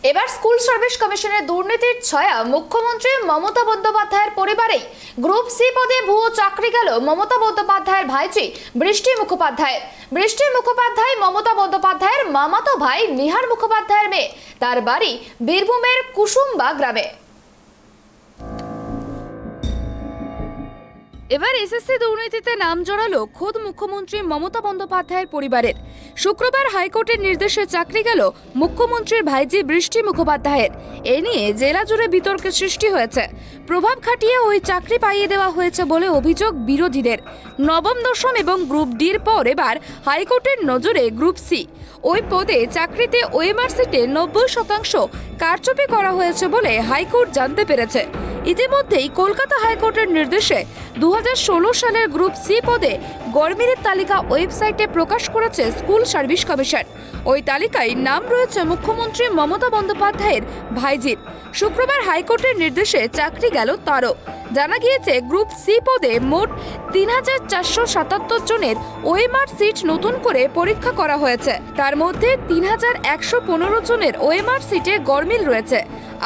এবার school service কমিশনের দুর্নীতির ছায়া মুখ্যমন্ত্রী মমতা বন্দ্যোপাধ্যায়ের পরিবারেই। গ্রুপ সি পদে ভুয়ো চাকরি গেল মমতা বন্দ্যোপাধ্যায়ের ভাইঝি বৃষ্টি মুখোপাধ্যায়ের। বৃষ্টি মুখোপাধ্যায় মমতা বন্দ্যোপাধ্যায়ের মামাতো ভাই নিহার মুখোপাধ্যায়ের মেয়ে। তার বাড়ি বীরভূমের কুসুম্বা গ্রামে। এবার এসএসসি দুর্নীতিতে নাম জড়ালো খোদ মুখ্যমন্ত্রী মমতা বন্দ্যোপাধ্যায়ের পরিবারের। শুক্রবার হাইকোর্টের নির্দেশে চাকরি গেল মুখ্যমন্ত্রীর ভাইঝি বৃষ্টি মুখোপাধ্যায়ের। এ নিয়ে জেলা জুড়ে বিতর্কের সৃষ্টি হয়েছে। প্রভাব খাটিয়ে ওই চাকরি পাইয়ে দেওয়া হয়েছে বলে অভিযোগ বিরোধীদের। নবম, দশম এবং গ্রুপ ডির পর এবার হাইকোর্টের নজরে গ্রুপ সি। ওই পদে চাকরিতে ওএমআর সিটে 90% কারচুপি করা হয়েছে বলে হাইকোর্ট জানতে পেরেছে। ইতিমধ্যেই কলকাতা হাইকোর্টের নির্দেশে 2016 সালের গ্রুপ সি পদে গড়মিলের তালিকা ওয়েবসাইটে প্রকাশ করেছে স্কুল সার্ভিস কমিশন। ওই তালিকায় নাম রয়েছে মুখ্যমন্ত্রী মমতা বন্দ্যোপাধ্যায়ের ভাইঝির। শুক্রবার হাইকোর্টের নির্দেশে চাকরি গেল তারও। জানা গিয়েছে গ্রুপ সি পদে মোট 3477 জনের ওএমআর সিট নতুন করে পরীক্ষা করা হয়েছে। তার মধ্যে 3115 জনের ওএমআর সিটে গড়মিল রয়েছে।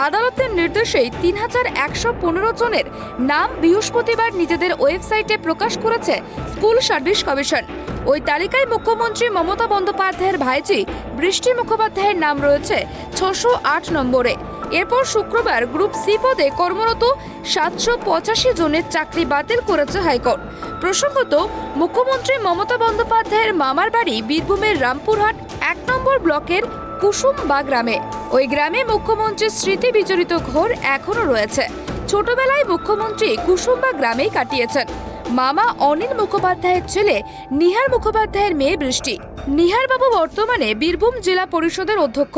আদালতের নির্দেশেই 3115 জনের নাম বৃহস্পতিবার নিজেদের ওয়েবসাইটে প্রকাশ করেছে স্কুল সার্ভিস কমিশন। ওই তালিকায় মুখ্যমন্ত্রী মমতা বন্দ্যোপাধ্যায়ের ভাইঝি বৃষ্টি মুখোপাধ্যায়ের নাম রয়েছে 608 নম্বরে। এরপর শুক্রবার গ্রুপ সি পদে কর্মরত 785 জনের চাকরি বাতিল করেছে হাইকোর্ট। প্রসঙ্গত, মুখ্যমন্ত্রী মমতা বন্দ্যোপাধ্যায়ের মামার বাড়ি বীরভূমের রামপুরহাট 1 নম্বর ব্লকের কুসুম্বা গ্রামে। ওই গ্রামে মুখ্যমন্ত্রীর স্মৃতি বিজড়িত ঘর এখনো রয়েছে। ছোটবেলায় মুখ্যমন্ত্রী কুসুম্বা গ্রামেই কাটিয়েছেন। মামা অনিল মুখোপাধ্যায়ের ছেলে নিহার মুখোপাধ্যায়ের মেয়ে বৃষ্টি। নিহার বাবু বর্তমানে বীরভূম জেলা পরিষদের অধ্যক্ষ।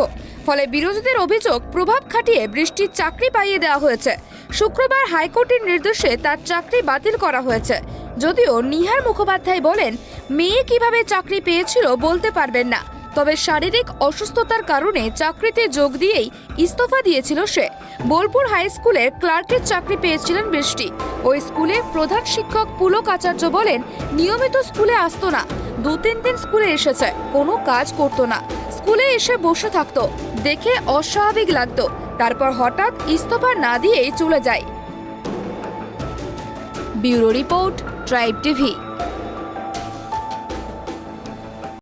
ফলে বিরোধীদের অভিযোগ প্রভাব খাটিয়ে বৃষ্টির চাকরি পাইয়ে দেওয়া হয়েছে। শুক্রবার হাইকোর্টের নির্দেশে তার চাকরি বাতিল করা হয়েছে। যদিও নিহার মুখোপাধ্যায় বলেন, মেয়ে কিভাবে চাকরি পেয়েছিল বলতে পারবেন না, তবে শারীরিক অসুস্থতার কারণে চাকরিতে যোগ দিয়েই ইস্তফা দিয়েছিল সে। বোলপুর হাই স্কুলের ক্লার্কের চাকরি পেয়েছিলেন বৃষ্টি। ওই স্কুলে প্রধান শিক্ষক পুলক আচার্য বলেন, নিয়মিত স্কুলে আসতো না, 2-3 দিন স্কুলে এসেছে, কোনো কাজ করতো না, স্কুলে এসে বসে থাকতো, দেখে অস্বাভাবিক লাগতো, তারপর হঠাৎ ইস্তফা না দিয়েই চলে যায়। Bureau report, tribe TV.